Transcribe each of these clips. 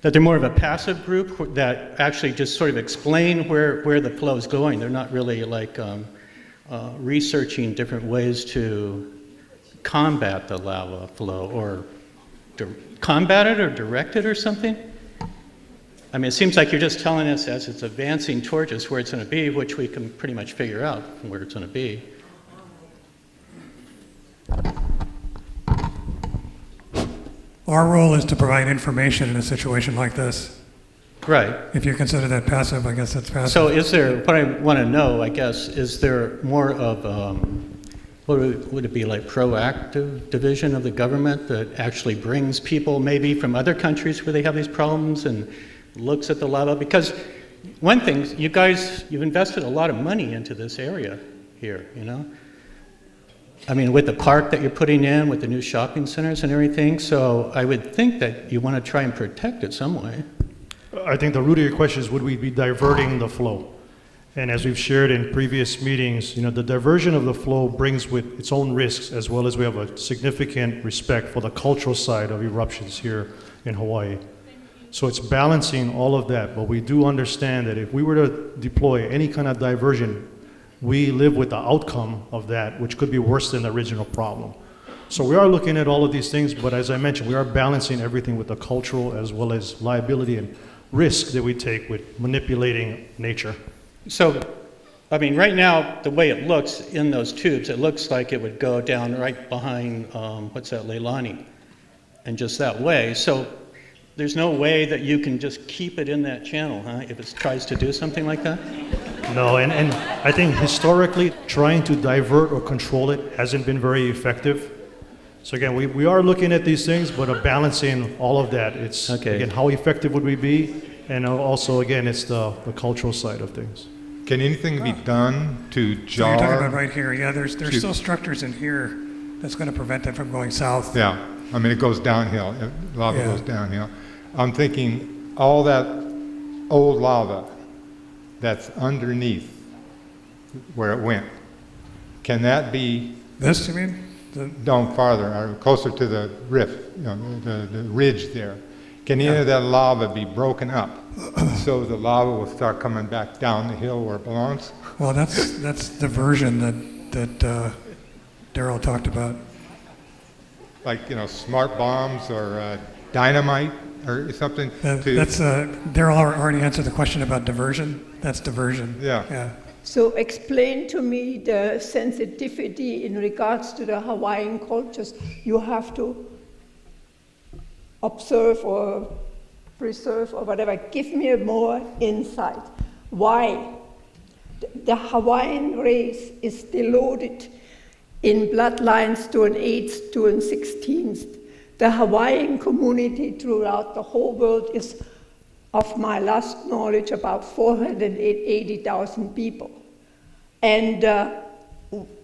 That they're more of a passive group that actually just sort of explain where the flow is going. They're not really like researching different ways to combat the lava flow or combat it or direct it or something. I mean, it seems like you're just telling us as it's advancing towards us where it's going to be, which we can pretty much figure out where it's going to be. Our role is to provide information in a situation like this. Right. If you consider that passive, I guess that's passive. So is there, what I want to know, I guess, is there more of, what would it be, like proactive division of the government that actually brings people maybe from other countries where they have these problems and looks at the lava? Because one thing, you guys, you've invested a lot of money into this area here, you know? I mean, with the park that you're putting in, with the new shopping centers and everything, so I would think that you want to try and protect it some way. I think the root of your question is, would we be diverting the flow? And as we've shared in previous meetings, you know, the diversion of the flow brings with its own risks, as well as we have a significant respect for the cultural side of eruptions here in Hawaii. So it's balancing all of that, but we do understand that if we were to deploy any kind of diversion, we live with the outcome of that, which could be worse than the original problem. So we are looking at all of these things, but as I mentioned, we are balancing everything with the cultural as well as liability and risk that we take with manipulating nature. So, I mean, right now, the way it looks in those tubes, it looks like it would go down right behind, what's that, Leilani, and just that way. So there's no way that you can just keep it in that channel, huh, if it tries to do something like that? No, and I think historically, trying to divert or control it hasn't been very effective. So again, we are looking at these things, but balancing all of that. It's, okay, again, how effective would we be? And also, again, it's the cultural side of things. Can anything be done to jar? So you're talking about right here, yeah, there's still structures in here that's going to prevent it from going south. Yeah, I mean, it goes downhill, lava goes downhill. I'm thinking all that old lava that's underneath where it went, can that be? This, you mean? Down farther, or closer to the rift, you know, the ridge there. Can any of that lava be broken up so the lava will start coming back down the hill where it belongs? Well, that's diversion that Daryl talked about. Like, you know, smart bombs or dynamite or something? Daryl already answered the question about diversion. That's diversion. Yeah. So explain to me the sensitivity in regards to the Hawaiian cultures. You have to observe or preserve or whatever. Give me more insight. Why? The Hawaiian race is diluted in bloodlines to an 8th to an 16th. The Hawaiian community throughout the whole world is, of my last knowledge, about 480,000 people. And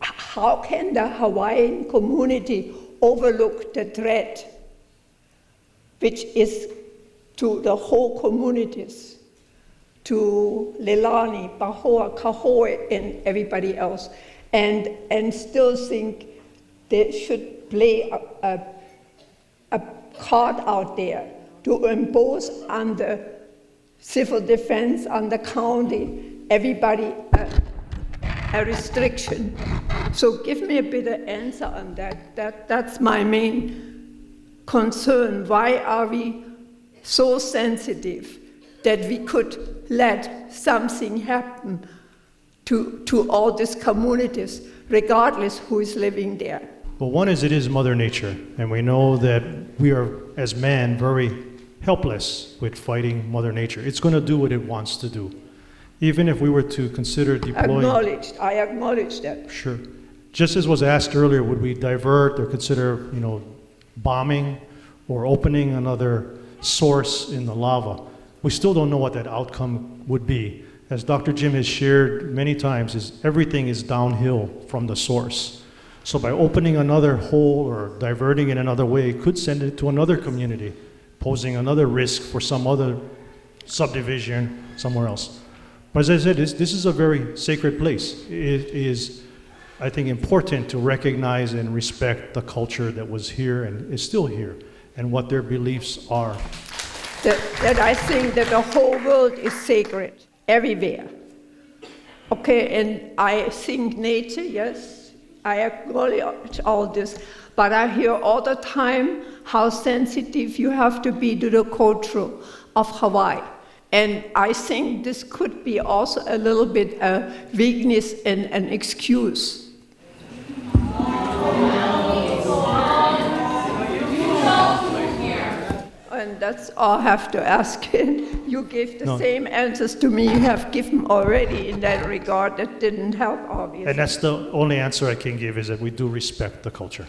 how can the Hawaiian community overlook the threat, which is to the whole communities, to Leilani, Pahoa, Kahoe, and everybody else, and still think they should play a card out there to impose on the civil defense, on the county, everybody a restriction. So give me a bit of answer on that. That's my main concern. Why are we so sensitive that we could let something happen to all these communities, regardless who is living there? Well, one is, it is Mother Nature, and we know that we are, as man, very helpless with fighting Mother Nature. It's going to do what it wants to do. Even if we were to consider deploying... I acknowledge that. Sure. Just as was asked earlier, would we divert or consider, you know, bombing or opening another source in the lava? We still don't know what that outcome would be. As Dr. Jim has shared many times, everything is downhill from the source. So by opening another hole or diverting in another way, it could send it to another community, posing another risk for some other subdivision somewhere else. But as I said, this is a very sacred place. It is, I think, important to recognize and respect the culture that was here and is still here, and what their beliefs are. that I think that the whole world is sacred, everywhere. Okay, and I think nature, yes, I acknowledge all this, but I hear all the time how sensitive you have to be to the culture of Hawaii. And I think this could be also a little bit a weakness and an excuse. And that's all I have to ask. You gave the same answers to me you have given already in that regard. That didn't help, obviously. And that's the only answer I can give, is that we do respect the culture.